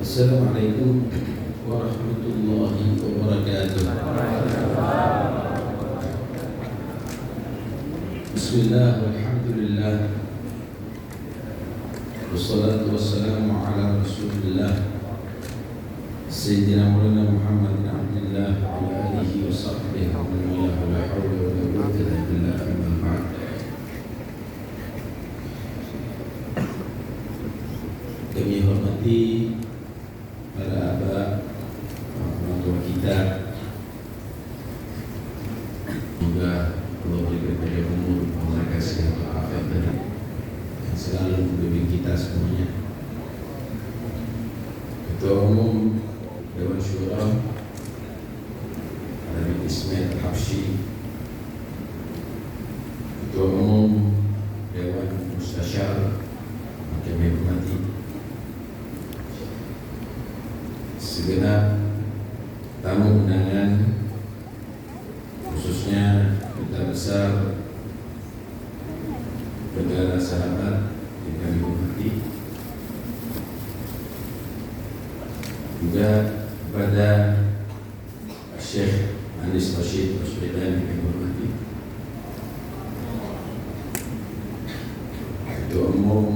Assalamualaikum warahmatullahi wabarakatuh. Bismillah, walhamdulillah, wassalatu wassalamu ala rasulillah Sayyidina Maulana Muhammad bin Abdullah wa ala alihi wa sahbihi wa man walahu, la hawla wa la quwwata illa billah, amma ba'd. Kami hormati para abah, orang tua kita, juga Allah berikan panjang umur, Allah kasih afiat yang selalu membimbing kita semuanya. Ketua Umum Dewan Syura Nabi Ismail Al-Habsyi, Ketua Umum Dewan Mustasyar, kami hormati segenap tamu undangan, khususnya Duta Besar negara sahabat yang kami hormati, juga kepada Syekh Anies Rashid Baswedan yang kami hormati, Ketua Umum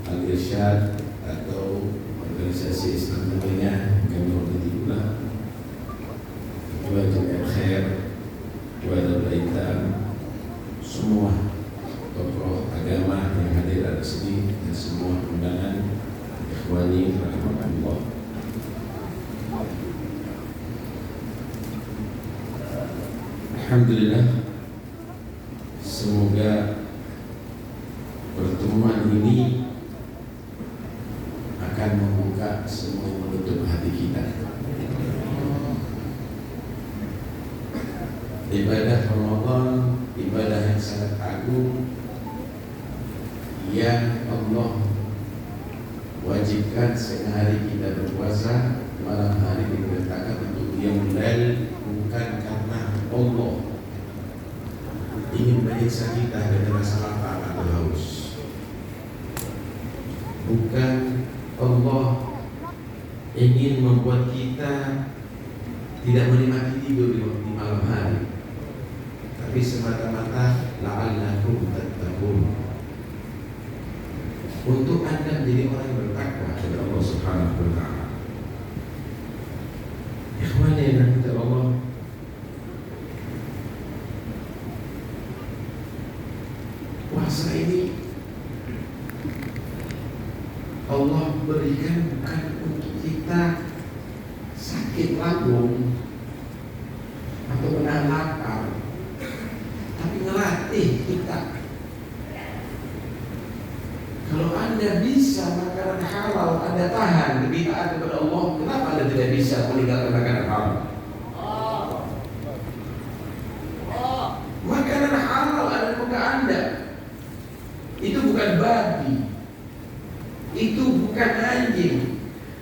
Al-Irsyad atau organisasi Islam lainnya kami hormati pula, Ketua Jamiat Khair, Ketua Darul Aitam, semua tokoh agama yang hadir di sini dan semua undangan ikhwani rahmatullah. Alhamdulillah, semoga pertemuan ini akan membuka semua yang menutup hati kita. Ibadah Ramadan, ibadah yang sangat agung yang Allah wajibkan sehari kita berpuasa, malam hari diperintahkan untuk qiyamul lail, bukan karena Allah ingin menyiksa kita dengan rasa lapar atau haus, bukan Allah ingin membuat kita tidak menikmati tidur di malam hari, tapi semata-mata la'allakum tattaqun, untuk Anda menjadi orang yang bertakwa kepada Allah Subhanahu wa ta'ala. Ikhwani yang dirahmati Allah, puasa ini Allah berikan bukan untuk kita sakit lambung atau menahan lapar, tapi ngelatih kita. Kalau Anda bisa makanan halal, Anda tahan demi taat kepada Allah, kenapa Anda tidak bisa meninggalkan makanan halal? Makanan halal ada di muka Anda. Itu bukan babi, itu bukan anjing,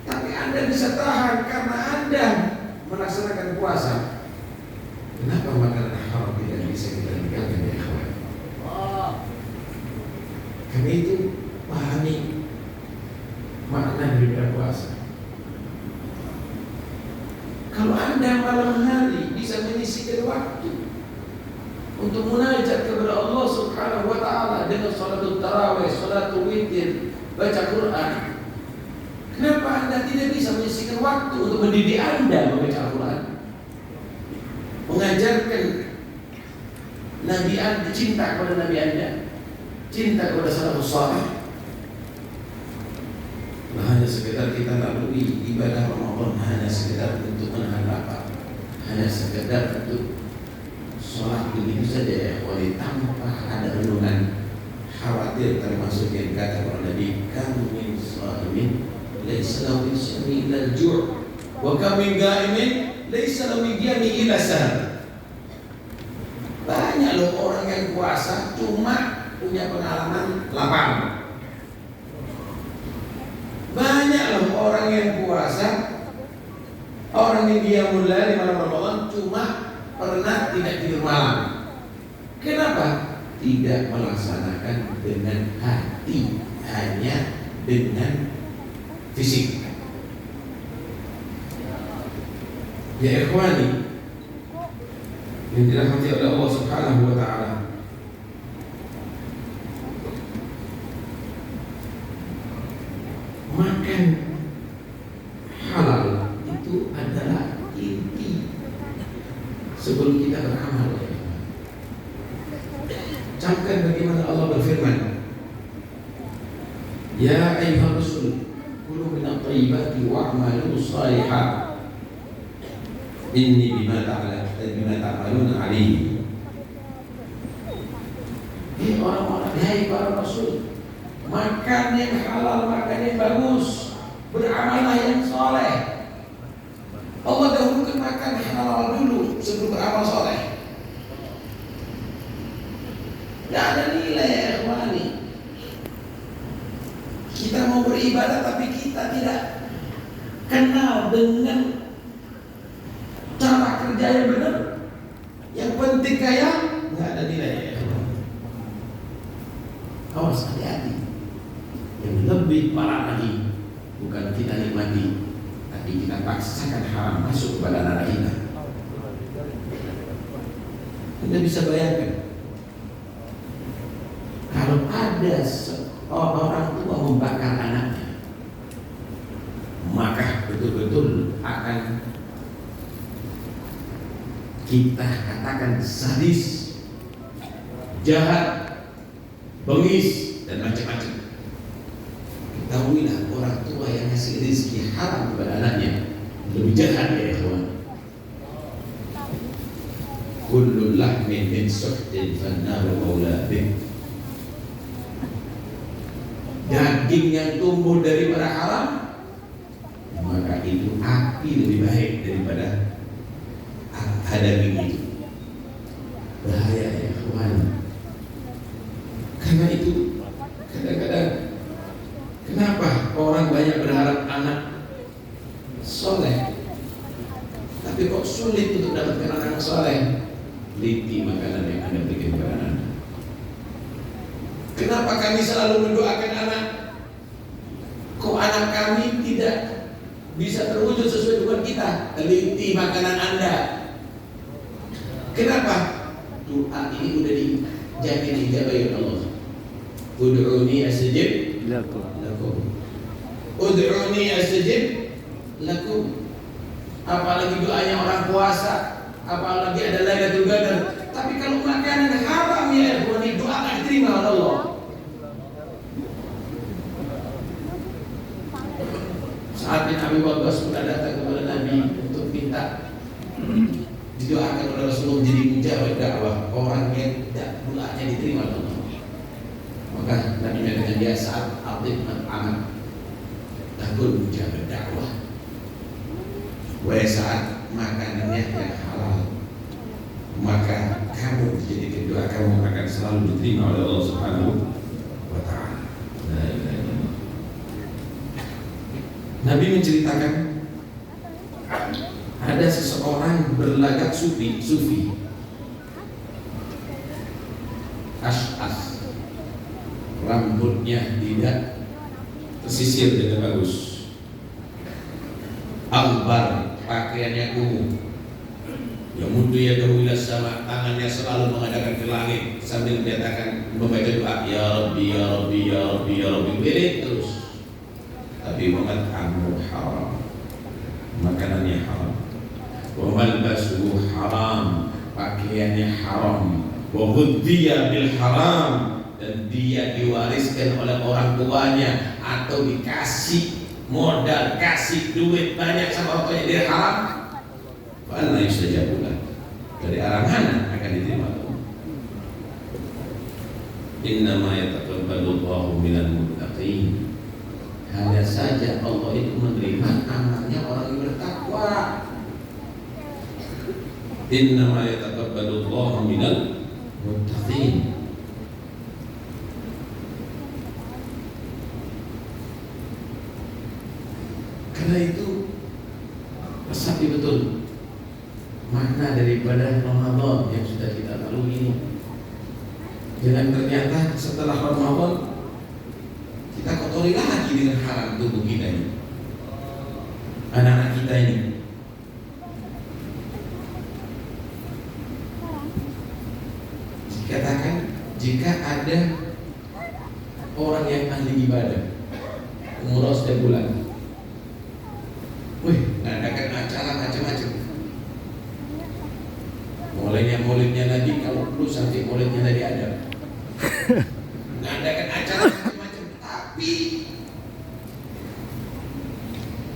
tapi Anda bisa tahan karena Anda melaksanakan puasa. Kenapa makanan haram tidak bisa kita tinggalkan, ya ikhwan? Karena itu pahami makna daripada puasa. Kalau Anda malam hari bisa menyisihkan waktu untuk munajat kepada Allah Subhanahu wa ta'ala dengan salatul tarawih, salatul witir, baca Quran, kenapa Anda tidak bisa menyisihkan waktu untuk mendidik Anda membaca Al-Quran, mengajarkan Nabi Anda, cinta kepada Nabi Anda, cinta kepada salafus salih? Hanya sekedar kita lalui ibadah Ramadan hanya sekedar untuk menahan lapar, hanya sekedar untuk sholat begitu saja, ya ikhwani, tanpa ada renungan, khawatir termasuk yang kata para Nabi, kam min shaimin laisa lahu min syami illa al-ju' wa kam min qa'imin laisa lahu min qiyami illa sahar. Banyak loh orang yang puasa cuma punya pengalaman lapar. Banyak loh orang yang puasa, orang yang qiyamul lail di malam Ramadan cuma pernah tidak tidur malam. Kenapa? Tidak melaksanakan dengan hati, hanya dengan fisik. Ya ikhwani yang dirahmati oleh Allah Subhanahu wa taala, makan halal itu adalah inti sebelum kita beramal. Camkan bagaimana Allah berfirman, ya ayyuhar rasul kulu minat thayyibati wa'malu shalihan inni bima ta'maluna alim. Ini orang-orang, hai para rasul, makan yang halal, makan yang bagus, beramalah yang soleh. Allah dahulukan makan halal dulu sebelum beramal soleh. Tidak ada nilai ya ikhwani. Kita mau beribadah tapi kita tidak kenal dengan cara kerja yang benar. Yang penting kaya, nggak ada nilai ya ikhwani. Awas, hati-hati. Yang lebih parah lagi, bukan kita nikmati, tapi kita paksakan haram masuk kepada anak kita. Anda bisa bayangkan, kalau ada orang tua membakar anaknya, maka betul-betul akan kita katakan sadis, jahat, bengis, dan macam-macam. Ketahuilah orang tua yang ngasih rezeki haram kepada anaknya lebih jahat ya ikhwan. Kullu lahmin min suhtin fannaru maula bih. Daging yang tumbuh daripada haram, maka itu api lebih baik daripada daging itu. Bahaya ya ikhwan. Karena itu kadang-kadang kenapa orang banyak berharap anak soleh, tapi kok sulit untuk dapatkan anak soleh? Liti makanan yang Anda berikan kepada anak. Kenapa kami selalu mendoakan anak? Kok anak kami tidak bisa terwujud sesuai dengan kita? Teliti makanan Anda. Kenapa? Doa ini udah dijamin ijabah oleh Allah. Ud'uni astajib lakum. Ud'uni astajib lakum. Apalagi doanya orang puasa, apalagi ada Lailatul Qadar. Tapi kalau makanan haram ya ikhwan, doa enggak diterima oleh Allah. Saat bin Abi Waqqas pernah datang kepada Nabi untuk minta didoakan oleh Rasulullah jadi mujabah dakwah, orang yang doanya diterima oleh Allah. Maka Nabi mengatakan dia saat atim amat takut mujabah dakwah. Wahai saat makanannya yang halal, maka kamu dijadikan doa kamu akan selalu diterima oleh Allah Subhanahu wa taala. Nabi menceritakan ada seseorang berlagak sufi Ash'as, rambutnya tidak tersisir dengan bagus, akbar, pakaiannya kumuh, yang mudu ya ila sama, tangannya selalu mengadakan ke langit sambil menyatakan membaca doa ya Rabbi ya Rabbi ya Rabbi ya Rabbi, berit terus. Tapi mamat'amu haram, makanannya haram, wa malbasuhu haram, pakaiannya haram, wa ghudhiya bil haram, dan dia diwariskan oleh orang tuanya atau dikasih modal, kasih duit banyak sama orang tuanya dari haram. Fa'anna yustajabu lahu, dari arah mana akan diterima? Innama yataqabbalu Allahu minal muttaqin. Hanya saja Allah itu menerima amalnya orang yang bertakwa. Innama yataqabbalu Allahu minal muttaqin. Karena itu resapi betul makna daripada Ramadan yang sudah kita lalui ini. Jangan ternyata setelah Ramadan kita kotori lagi dengan haram tubuh kita ini, anak-anak kita ini. orang yang ahli ibadah, umroh setiap bulan. Wih, ngadakan acara macam-macam. Mulainya maulidnya Nabi, kalau perlu sampai maulidnya Nabi Adam. Ngadakan acara macam-macam, tapi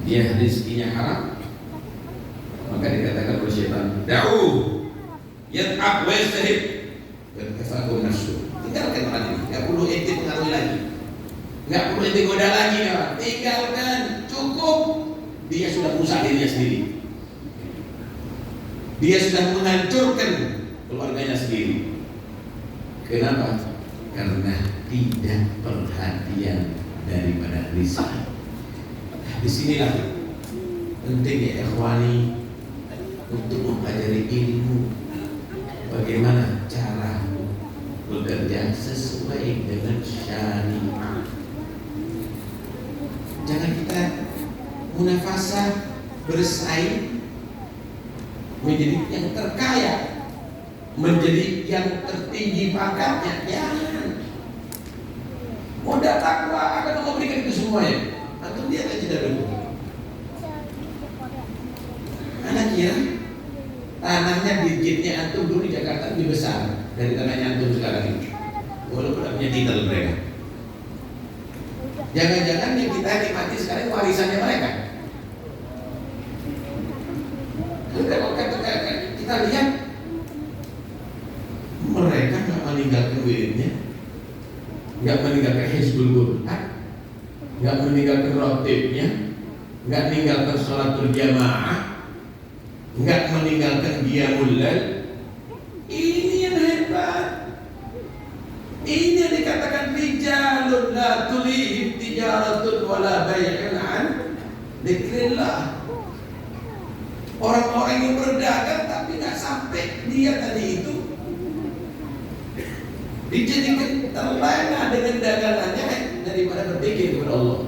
dia rezekinya haram, maka dikatakan oleh syaitan, da'u yat'ab wa yastahib dan kafakum nafsu. Tinggalkan orang ini, nggak perlu ente pengaruhi lagi, nggak perlu ente goda lagi orang. Tinggalkan, cukup. Dia sudah rusak dirinya sendiri. Dia sudah menghancurkan keluarganya sendiri. Kenapa? Karena tidak perhatian daripada rizki. Disinilah pentingnya ikhwani untuk mempelajari ilmu, bagaimana cara bekerja sesuai dengan syariat. Jangan kita munafasah bersaing menjadi yang terkaya, menjadi yang tertinggi pangkatnya. Jangan. Modal takwa akan memberikan itu semuanya. Antum dia akan tidak dulu. Anak kira tanahnya digitnya antum dulu di Jakarta lebih besar dari tanahnya antum sekarang ini. Walaupun punya titel mereka. Jangan-jangan yang kita nikmati sekarang warisannya mereka. Kalau kita lihat mereka nggak meninggalkan wiridnya, nggak meninggalkan hizbul Quran, nggak meninggalkan rotibnya, nggak meninggalkan sholat berjamaah, nggak meninggalkan qiyamul lail. Ini yang hebat. Ini yang dikatakan rijalun la tulihim tijaratun wala bai'un an dzikrillah. Orang-orang yang berdagang tapi nggak sampai dia tadi itu dijadikan terlena dengan dagangannya daripada berpikir kepada Allah.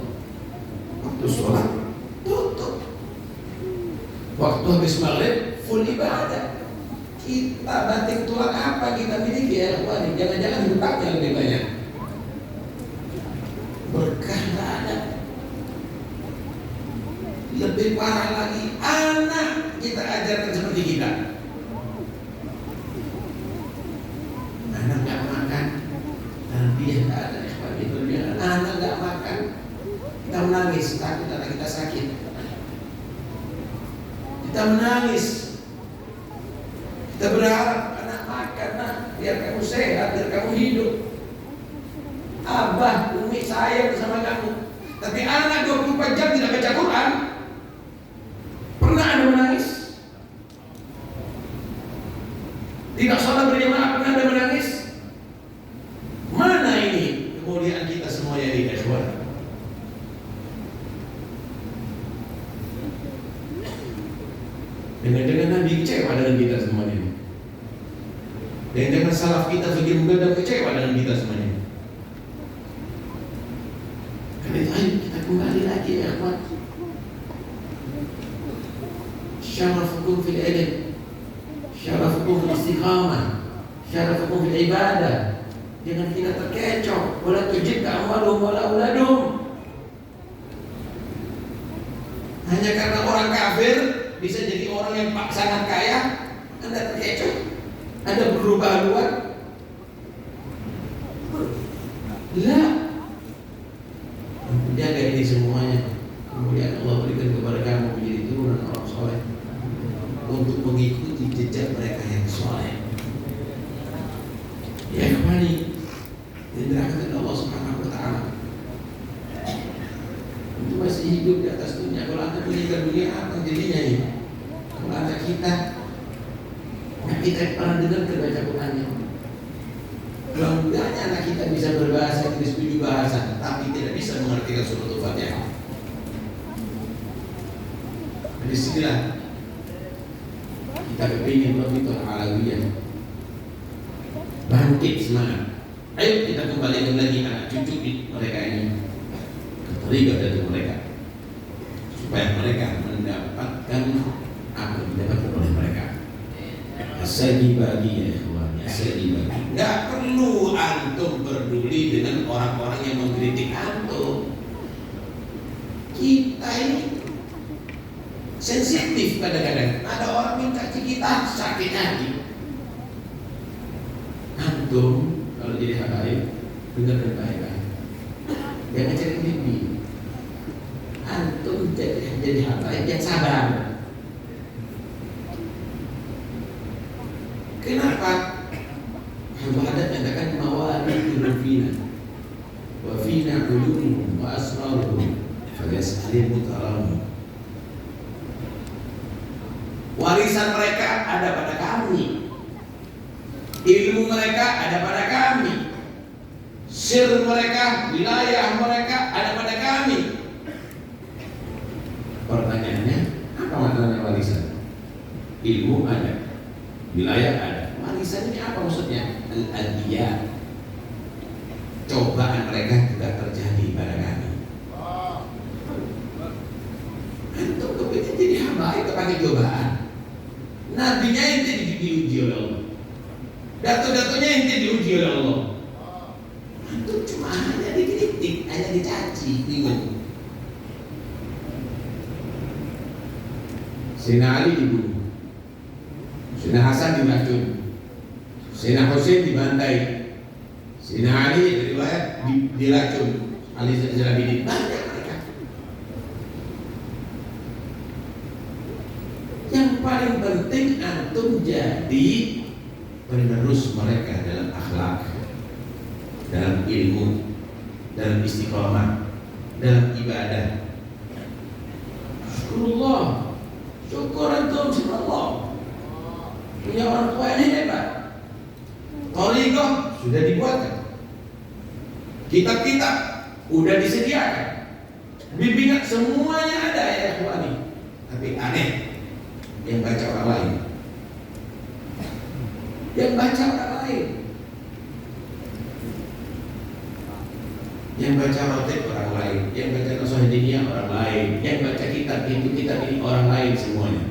Waktu sholat tutup, waktu habis maghrib full ibadah. Kita banting tulang apa kita miliki ya ikhwan? Jangan-jangan hutangnya lebih banyak. Berkah nggak ada. Lebih parah lagi, anak kita ajarkan seperti kita. Anak nggak makan, tarbiyah nggak ada ikhwan itu dia. Anak nggak makan, kita menangis takut anak kita sakit. Kita menangis. Kita berharap anak makan, nah, biar kamu sehat, biar kamu hidup. Abah, umi sayang sama kamu. Tapi anak 24 jam tidak baca Quran. Pernah ada menangis? Tidak sholat berjamaah pernah ada menangis? Mana ini kemuliaan kita semuanya di ikhwan? Dengan Nabi kecewa dengan kita semuanya. Dengan salaf kita fikir mudah dan kecewa dengan kita semuanya. Karena itu ayo kita kembali lagi ya ikhwan. Syarafukum fil ilm, syarafukum fil istiqamah, syarafukum fil ibadah. Jangan kita terkecoh. Wala tujib amwalum wala auladum. Hanya karena orang kafir bisa jadi orang yang sangat kaya, Anda terkecoh, Anda berubah haluan. Lah, jaga ini semuanya. Kemudian Allah berikan kepada kamu menjadi turunan orang soleh untuk mengikuti jejak mereka yang soleh. Ya kembali dirahmati Allah Subhanahu Wa Taala. Itu masih hidup di atas dunia. Kalau anda meninggal dunia apa jadinya ini? Kalau anak kita nggak kita pernah dengar baca Qurannya. Mudah-mudahan anak kita bisa berbahasa Inggris 7 bahasa, tapi tidak bisa mengerti surat Al-Fatihah. Di sinilah kita kepingin Rabitul Alawiyah bangkit semangat. Ayo kita kembalikan lagi anak cucu mereka ini keterlibat dari mereka, supaya mereka mendapatkan apa yang didapatkan oleh mereka. Asadi bagi ya ikhwan, asadi bagi. Nggak perlu antum peduli dengan orang-orang yang mengkritik antum. Kita ini sensitif kadang-kadang. Ada orang minta kita sakit hati. Antum kalau jadi habaib dengarkan baik-baik. Jangan cari mimpi. Antum jadi habaib yang sabar. Kenapa? Allah ada katakan mawalidul fina wa fina qulubuhum wa asraruhum falyas'alil mutaramu. Warisan mereka ada pada kami, ilmu mereka ada pada kami, sir mereka, wilayah mereka ada pada kami. Pertanyaannya, apa maknanya warisan? Ilmu ada, wilayah ada. Warisan ini apa maksudnya? Al-adiyah. Cobaan mereka juga terjadi pada kami. Antum kepingin jadi hamba itu pakai cobaan. Nabinya ente diuji oleh Allah. Dato-datonya ente diuji oleh Allah. Antum cuma hanya dikritik, hanya dicaci, bingung. Sayyidina Ali dibunuh, Sayyidina Hasan diracun, Sayyidina Husain dibantai, Sayyidina Ali riwayat diracun, Ali Zainal Abidin, banyak mereka. Yang paling penting antum jadi penerus mereka dalam akhlak, dalam ilmu, dalam istiqomah, dalam ibadah. Syukurullah, syukur antum sama Allah. Punya orang tua yang hebat. Thariqah sudah dibuatkan, kitab-kitab sudah disediakan, bimbingan semuanya ada ya ikhwani. Tapi aneh, yang baca orang lain, yang baca orang lain, yang baca rotib orang lain, yang baca Nasuhidiniyah orang lain, yang baca kitab itu kitab ini orang lain semuanya.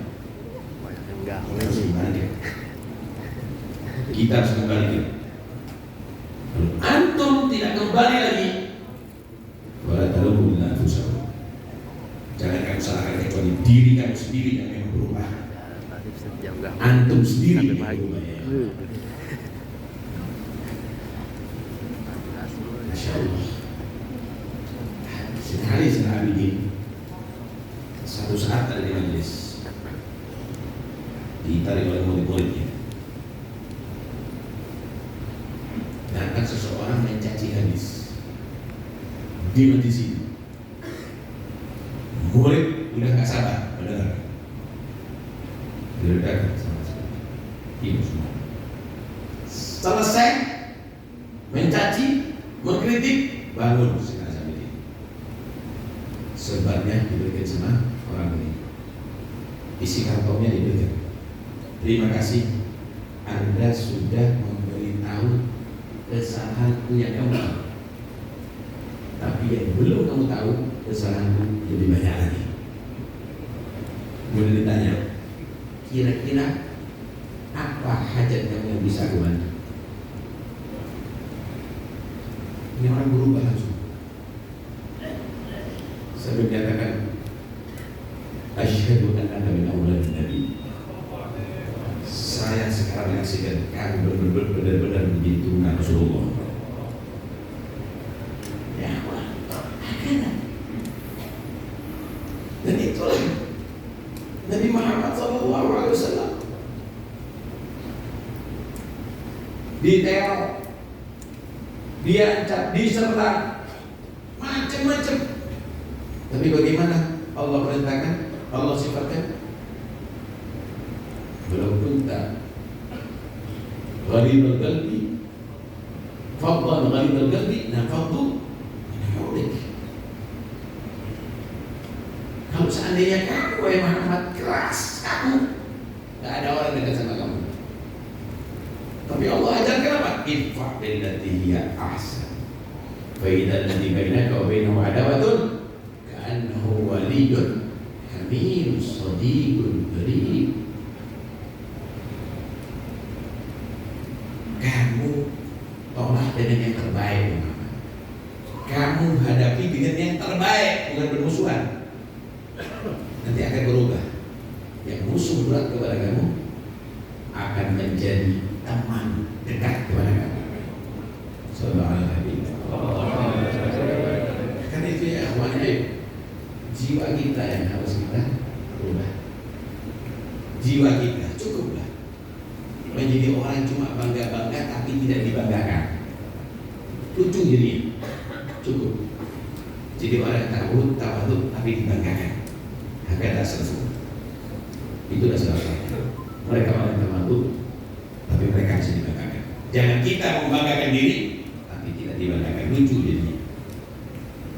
Harus kembali. Kita harus kembali. Antum tidak kembali lagi. Wala talumu illa anfusakum. Jangan kamu salahkan kecuali diri kamu sendiri yang memang berubah. Antum sendiri yang berubah. Masya Allah. Sekali Sayyidina Abidin satu saat ada di majelis, ditarik oleh murid-muridnya. Datang seseorang mencaci hadis di sini. Murid udah gak sabar mendengar. Diledakkan sama sekali. Ini semua. Selesai mencaci, mengkritik, bangun Sayyidina Abidin. Sebarnya diberikan sama orang ini. Isi kantongnya diberikan. Terima kasih, Anda sudah memberitahu kesalahanku yang kamu tahu. Tapi yang belum kamu tahu, kesalahanku lebih banyak lagi. Kemudian ditanya, kira-kira apa hajat kamu yang bisa aku bantu? Ini orang berubah langsung. Sampai menyatakan, asyhadu annaka min auladin nabi. Saya sekarang menyaksikan kamu benar-benar menjadi turunan Rasulullah. Ya Allah, dan itulah Nabi Muhammad SAW diteror, diancam, diserang, macam-macam. Tapi bagaimana Allah perintahkan, Allah sifatkan, walau kunta ghalidhal qalbi fadlan ghalidhal qalbi nafaddu min hawlik. Kalau seandainya kamu wahai Muhammad keras, kamu gak ada orang dekat sama kamu. Tapi Allah ajarkan apa? Idfa' billati hiya ahsan fa idza alladhi bainaka wa bainahu adawatun ka'annahu waliyyun hamim shadiqun qarib. Kamu tolak dengan yang terbaik, kamu kamu hadapi dengan yang terbaik, bukan bermusuhan. Nanti akan berubah. Yang musuh berat kepada kamu akan menjadi teman dekat kepada kamu. Sallallahu alaihi wasallam. Karena itu ya wajib jiwa kita yang harus kita ubah. Jiwa kita cukuplah menjadi orang yang cuma bangga-bangga tapi tidak dibanggakan. Lucu jadi cukup. Jadi orang yang tawadhu tapi dibanggakan. Hakata selesai. Itulah sebabnya mereka orang yang tawadhu tapi mereka harus dibanggakan. Jangan kita membanggakan diri tapi tidak dibanggakan. Lucu jadinya.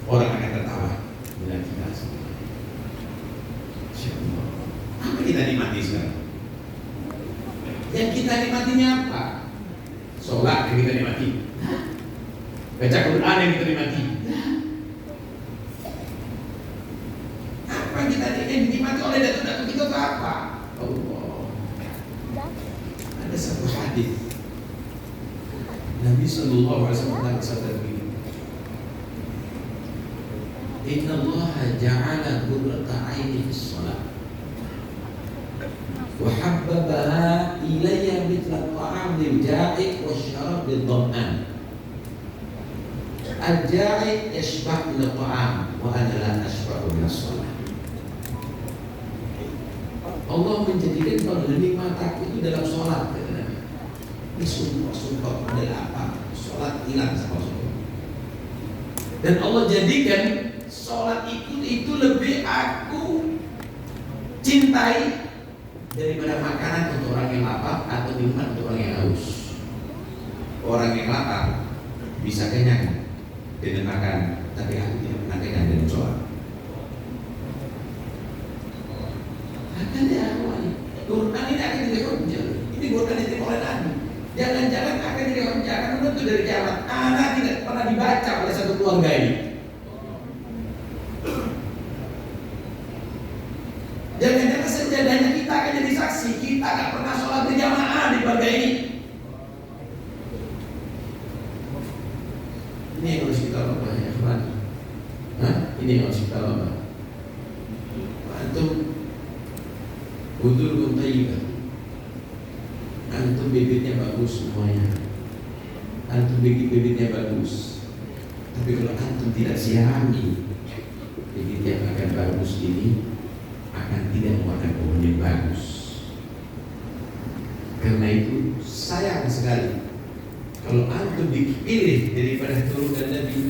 Orang akan tertawa bila kita semua. Insyaallah. Apa kita nikmati sekarang? Yang kita nikmatinya apa? Sholat yang kita nikmati. Baca Quran yang kita nikmati. Apa yang dinikmati oleh datu-datu kita itu apa? Allah. Ada satu hadis Nabi sallallahu alaihi wasallam bersabda begini. Inna Allah ja'ala qurrata 'aini fis shalah wa habbabaha ilayya mithla ta'am lil ja'i' wasyarab lil dham'an. Al-ja'i' yashba' min at-ta'am wa ana la ashba'u min as-shalah. Allah menjadikan penghuni mataku itu dalam sholat, kata Nabi. Ini sumpah adalah apa? Sholat hilang sama sholat. Dan Allah jadikan sholat itu lebih aku cintai daripada makanan untuk orang yang lapar atau minuman untuk orang yang haus. Orang yang lapar bisa kenyang dengan makan, tapi aku tidak pernah kenyang dengan sholat. Makanya Quran ini akan jadi hujjah. Ini bukan diterima oleh Nabi. Jangan-jangan akan jadi hujjah, akan menuntut dari kiamat. Anak tidak pernah dibaca oleh satu keluarga ini. Jangan-jangan sejadahnya kita akan jadi saksi. Kita tak pernah sholat berjamaah di keluarga ini. Ini yang harus kita ubah ya, teman. Ini yang harus kita ubah. Antum Budul Tayyibah. Antum bibitnya bagus semuanya. Antum bibitnya bagus. Tapi kalau antum tidak sirami, bibit yang akan bagus ini akan tidak mengeluarkan pohon yang bagus. Karena itu sayang sekali kalau antum dipilih daripada turunan Nabi,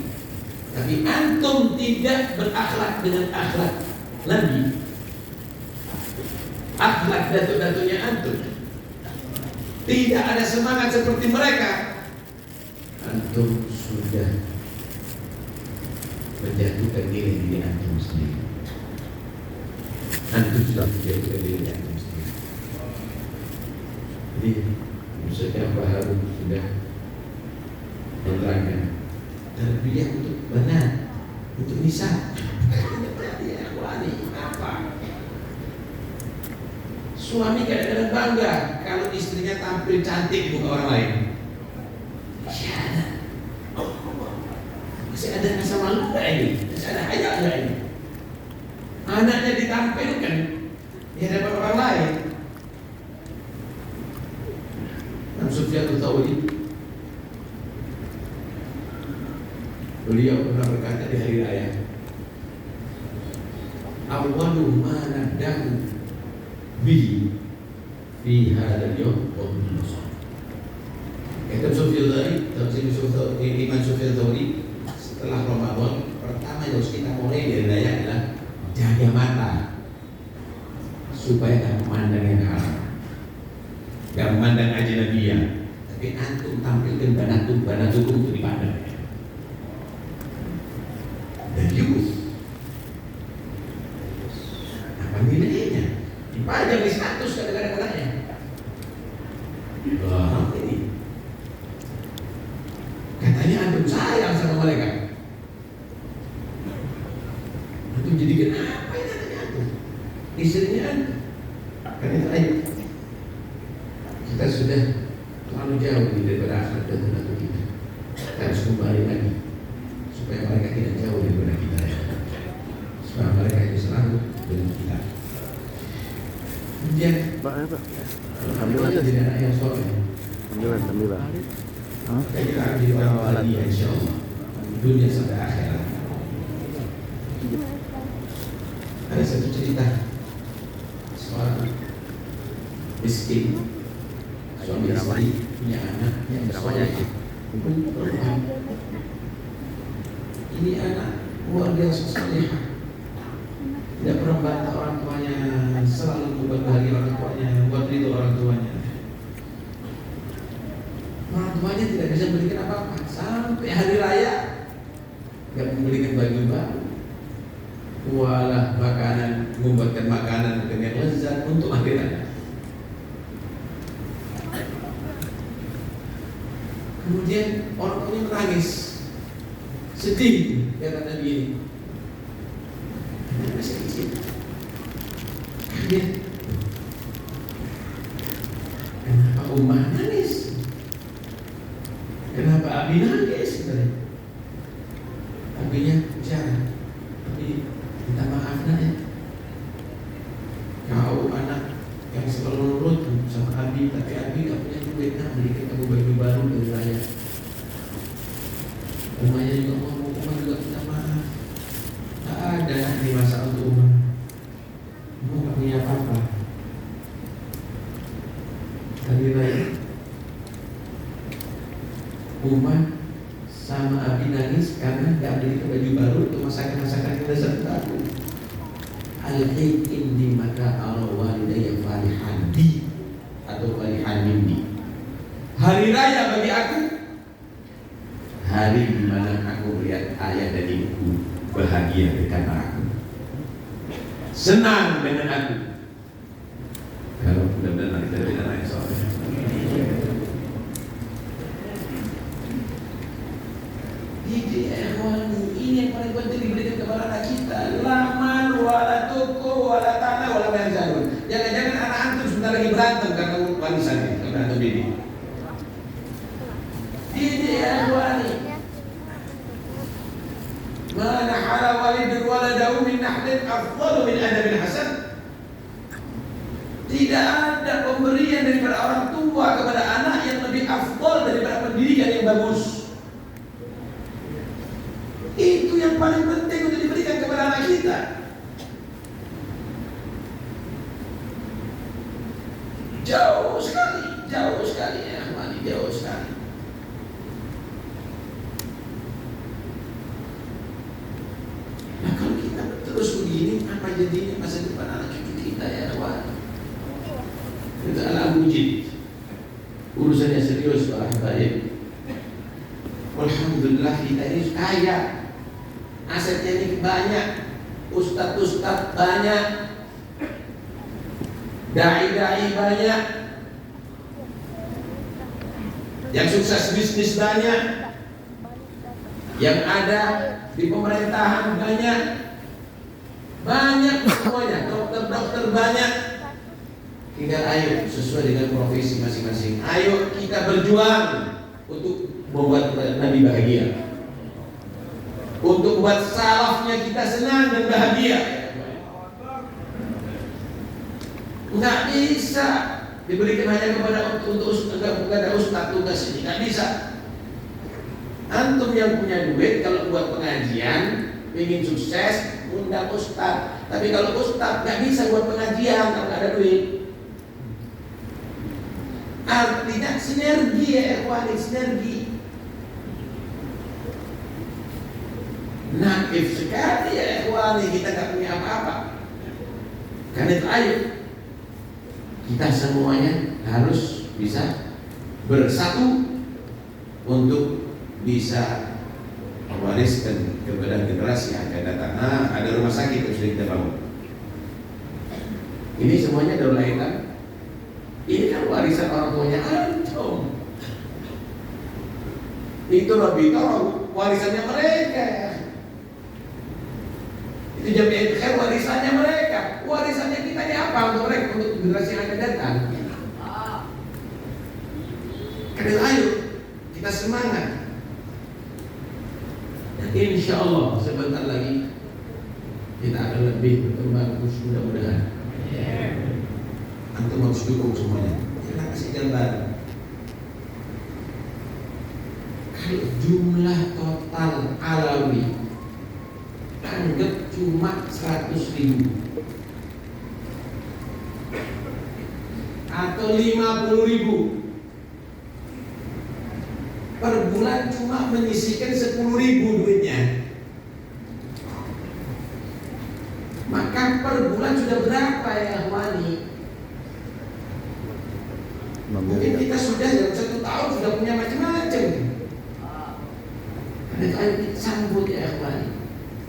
tapi antum tidak berakhlak dengan akhlak Nabi. Akhlak datuk-datuknya antum tidak ada semangat seperti mereka. Antum sudah menjatuhkan diri antum sendiri. Antum sudah menjatuhkan diri antum sendiri. Jadi Ustaz Baharu sudah menerangkan tarbiyah untuk benar, untuk nisa. Ya, apa? Suami kadang-kadang bangga kalau istrinya tampil cantik di muka orang lain. Masih ada rasa malu enggak ini? Masih ada hayak enggak ini? Anaknya ditampilkan di hadapan orang lain. Imam Sufyan Ats-Tsauri, beliau pernah berkata di hari raya, awwalu ma nadahu bihi fi hadzal yawm qawlun nasr. Kata Imam Sufyan Ats-Tsauri, setelah Ramadan pertama yang harus kita mulai dari raya adalah jaga mata supaya tak memandang yang haram, tak memandang ajnabiyah, tapi antum tampilkan banat hukum untuk dipandang. Dan youth apa nilainya? Dipajang di status kadang-kadang. Wah, ini katanya antum sayang sama mereka. Antum jadikan apa yang katanya antum? Istrinya antum. Karena itu ayo, kita sudah terlalu jauh daripada akhlak dan tata kita. Kita harus kembali lagi supaya mereka tidak dengan kita. Kemudian Alhamdulillah. jadi anak yang soleh. Alhamdulillah. Kita akan jadi orang bahagia insya Allah, dunia sampai akhirat. Ada satu cerita seorang miskin, suami istri punya anak yang soleh. Ini anak luar biasa soleh, tidak pernah bantah orang tuanya, selalu membuat bahagia orang tuanya, buat ridho orang tuanya. Orang tuanya tidak bisa memberikan apa-apa sampai hari raya, nggak memberikan baju baru, walah makanan, membuatkan makanan dengan lezat untuk hari raya. Kemudian orang tuanya menangis, sedih, dia kata begini, anak masih kecil, kemudian kenapa Umar nangis? Kenapa Abi nangis? Abinya bicara, Abi minta maaf nak ya, kau anak yang selalu nurut sama Abi, tapi Abi gak punya duit nak belikan kamu baju baru dari raya. Umahnya juga ngomong, Umar juga minta maaf, tak ada di masa untuk Umar, Umar gak punya apa-apa. Hari raya Umar sama Abi nangis karena gak beli baju baru untuk masakan-masakan yang lezat baru. Al-Haikin di maka Allah walidayya farihan di atau farihan mindi. Hari raya bagi aku hari di mana aku melihat ayah dan ibuku bahagia dengan aku, senang dengan aku. Kalau benar-benar kita tidak naik soalnya. Ini yang paling penting diberikan kepada anak kita. Laman, wala toko, wala tanah, wala merzalun. Jangan-jangan anak antum sebentar lagi berantem karena warisan ini, karena antum ini. Ini ikhwani. Mana hala walidun waladahu min nahdin afdalu min adabin hasan. Tidak ada pemberian daripada orang tua kepada anak yang lebih afdal daripada pendidikan yang bagus. Itu yang paling penting untuk diberikan kepada anak kita. Jauh sekali ya, jauh sekali. Nah kalau kita terus begini, apa jadinya masa depan anak cucu kita ya, kawan? Itu al-mujid. Urusannya serius, Pak Baik. Alhamdulillah kita ini kaya, asetnya ini banyak, ustadz banyak, dai banyak, yang sukses bisnis banyak, yang ada di pemerintahan banyak semuanya, dokter banyak. Tinggal ayo sesuai dengan profesi masing-masing. Ayo kita berjuang untuk membuat Nabi bahagia, untuk buat salafnya kita senang dan bahagia. Nggak bisa diberikan hanya untuk ustaz tugas ini, nggak bisa. Antum yang punya duit kalau buat pengajian, ingin sukses, undang ustaz. Tapi kalau ustaz nggak bisa buat pengajian kalau nggak ada duit. Artinya sinergi ya ikhwani, sinergi. Naif sekali ya ikhwani, kita gak punya apa-apa. Karena itu ayo kita semuanya harus bisa bersatu untuk bisa mewariskan kepada generasi yang akan datang. Nah, ada rumah sakit yang sudah kita bangun. Ini semuanya Darul Aitam. Ini kan warisan orang tuanya antum. Itu Rabita warisannya mereka. Itu Jamiatul Khair warisannya mereka. Warisannya kita ini apa untuk mereka, untuk generasi yang akan datang. Karena ayo kita semangat. Dan insya Allah sebentar lagi kita akan lebih berkembang terus mudah-mudahan. Antum harus dukung semuanya. Kita kasih gambar. Kalau jumlah total Alawi anggap cuma 100.000 atau 50.000 per bulan, cuma menyisihkan 10.000 duitnya, maka per bulan sudah berapa ya Wani? Mungkin kita sudah dalam 1 tahun sudah punya macam-macam. Karena itu ayo kita sambut ya Wani.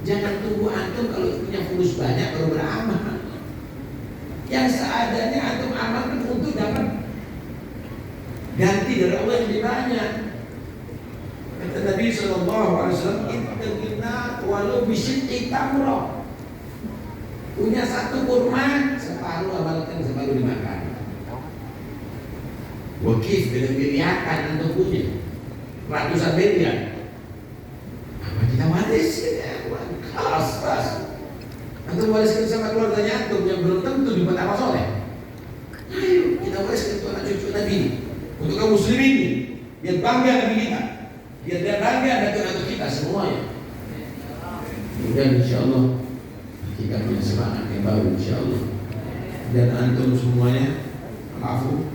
Jangan tunggu antum kalau punya fulus banyak baru beramal. Yang seadanya antum amalkan untuk dapat ganti dari Allah yang lebih banyak. Kata Nabi SAW, "Inna walau bisyidqi tamrah." Punya 1 kurma, separuh amalkan, separuh dimakan. Wakif dengan miliaran antum punya ratusan miliar. Apa kita wariskan ya? Kelas. Antum wariskan sama keluarganya antum yang belum tentu dibuat amal soleh. Ayo kita wariskan untuk anak cucu Nabi, untuk kaum muslimin ini, biar bangga Nabi kita, biar dia bangga anak-anak kita semuanya. Dan insyaallah kita punya semangat yang baru insyaallah. Dan antum semuanya afu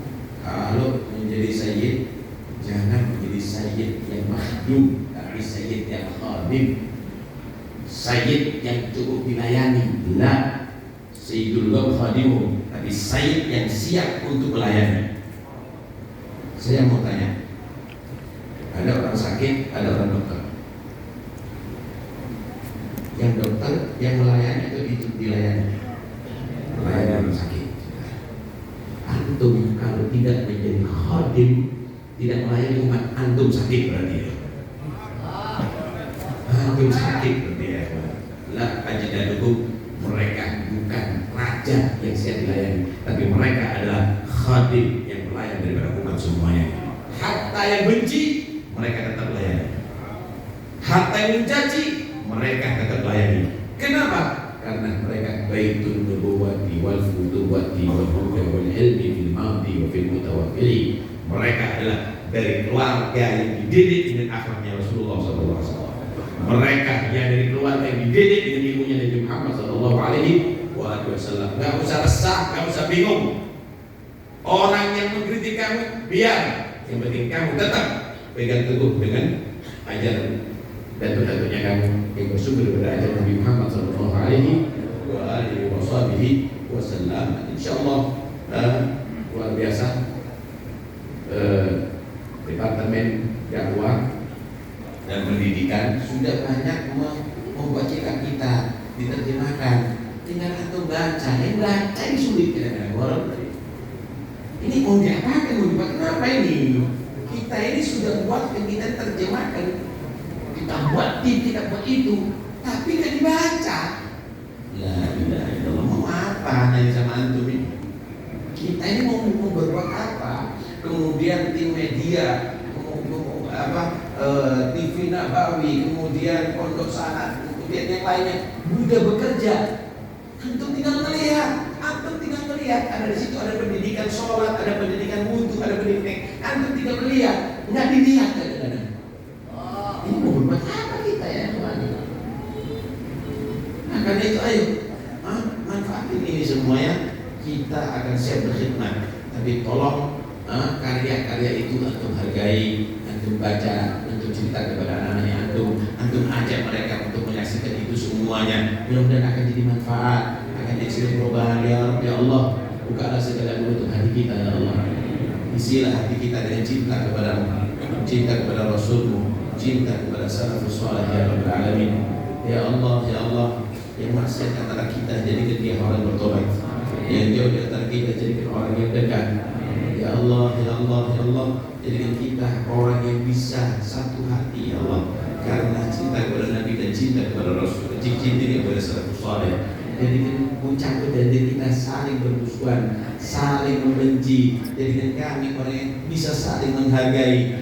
kalau menjadi sayyid, jangan menjadi sayyid yang makhdum, tapi sayyid yang khadim. Sayyid yang cukup dilayani, la sayyidul khadimu, tapi sayyid yang siap untuk melayani. Saya mau tanya, ada orang sakit, ada orang dokter. Yang dokter yang melayani atau dilayani? Melayani orang sakit. Antum kalau tidak menjadi khadim, tidak melayani umat, antum sakit berarti ya. Antum sakit berarti ya. La ajdadukum, mereka bukan raja yang siap dilayani, tapi mereka adalah khadim yang pelayan daripada umat semuanya. Hatta yang benci mereka tetap layani, hatta yang mencaci mereka tetap layani. Kenapa? Karena mereka baitun nubuwati wal futuwati wal huda wal ilmi fil madi wa fil mutawakkili. Mereka adalah dari keluarga yang dididik dengan akhlaknya Rasulullah SAW. Mereka yang dari keluarga yang dididik dengan ilmunya Nabi Muhammad SAW. Gak usah resah, gak usah bingung. Orang yang mengkritik kamu, biar. Yang penting kamu tetap pegang teguh dengan ajaran dan tentunya kamu yang bersumber dari ajaran Nabi Muhammad SAW. Insyaallah luar biasa. Departemen dakwah dan pendidikan sudah banyak membuat kitab kita diterjemahkan. Tinggal antum baca, yang baca ini sulit kadang-kadang. Ini mau diapakan, mau dipakai kenapa ini? Kita ini sudah buat yang kita terjemahkan, kita buat tim, kita buat itu, tapi nggak dibaca. La ilaha illallah, mau apa nanya sama antum ini? Kita ini mau berbuat apa? Kemudian tim media, TV Nabawi, kemudian Pondok Sanad, kemudian yang lainnya sudah bekerja. Antum tinggal melihat, ada di situ ada pendidikan sholat, ada pendidikan wudhu, ada pendidikan. Antum tinggal melihat, nggak dilihat kadang-kadang. Ini mau berbuat apa kita ya Tuhan? Nah, karena itu ayo manfaatin ini semuanya. Kita akan siap berkhidmat, tapi tolong karya-karya itu antum hargai, antum baca, antum cerita kepada anak-anaknya antum ajak mereka untuk menyaksikan itu semuanya. Mudah-mudahan akan jadi manfaat, akan jadi perubahan ya Rabbi. Ya Allah, bukalah segala penutup hati kita ya Allah. Isilah hati kita dengan cinta kepadamu, cinta kepada Rasulmu, cinta kepada salafus salih ya Rabbal Alamin. Ya Allah, ya Allah, yang maksiat antara kita jadikan dia orang bertobat, yang jauh di antara kita jadikan orang yang dekat. Ya Allah, ya Allah, ya Allah, jadikan kita orang yang bisa satu hati ya Allah, karena cinta kepada Nabi dan cinta kepada Rasul, cinta kepada salafus salih. Jadikan ucapan dan diri kita saling bermusuhan, saling membenci. Jadikan kami orang yang bisa saling menghargai.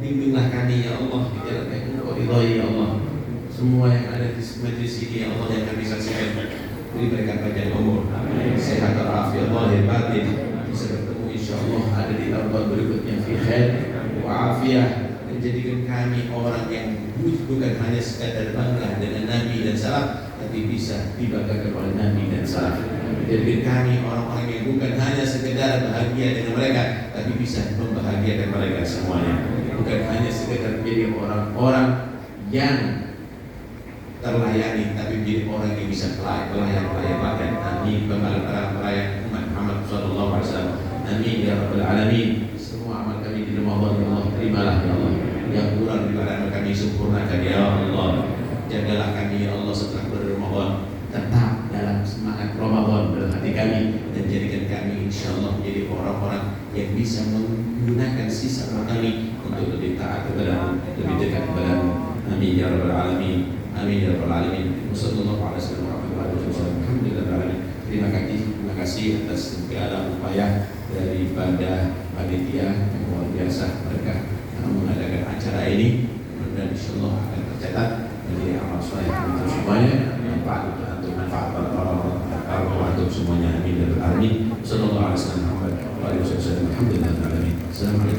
Bimbinglah kami ya Allah di jalan yang Engkau ridhai ya Allah. semua yang ada di majlis ini, Allah yang kami saksikan, beri mereka panjang umur, sehat walafiat lahir batin, bisa bertemu insyaallah ada di tahun berikutnya fi khair wa afiyah, dan jadikan kami orang yang bukan hanya sekadar bangga dengan Nabi dan salaf, tapi bisa dibanggakan oleh Nabi dan salaf. Jadikan kami orang-orang yang bukan hanya sekedar bahagia dengan mereka, tapi bisa membahagiakan mereka semuanya. Bukan hanya sekedar menjadi orang-orang yang terlayani, tapi menjadi orang yang bisa pelayan. Amin. Para pelayan umat Muhammad sallallahu alaihi wasallam. Amin ya rabbal alamin. Semua amal kami di Ramadan ya Allah, terimalah ya Allah. Yang kurang daripada amal kami sempurnakan ya Allah. Jagalah kami ya Allah setelah Ramadan, tetap dalam semangat Ramadan dalam hati kami, dan jadikan kami insyaallah menjadi orang-orang yang bisa menggunakan sisa amal kami untuk lebih taat kepada, lebih dekat kepada. Amin ya rabbal alamin. Amin ya rabbal alamin. Wassallallahu ala sayyidina Muhammad wa sallam. Alhamdulillah alamin. Terima kasih atas segala upaya daripada panitia yang luar biasa mereka mengadakan acara ini, dan insyaallah akan tercatat menjadi amal saleh untuk semuanya, manfaat untuk semuanya. Amin ya rabbal alamin. Sallallahu alaihi wasallam. Alhamdulillah alamin. Assalamualaikum.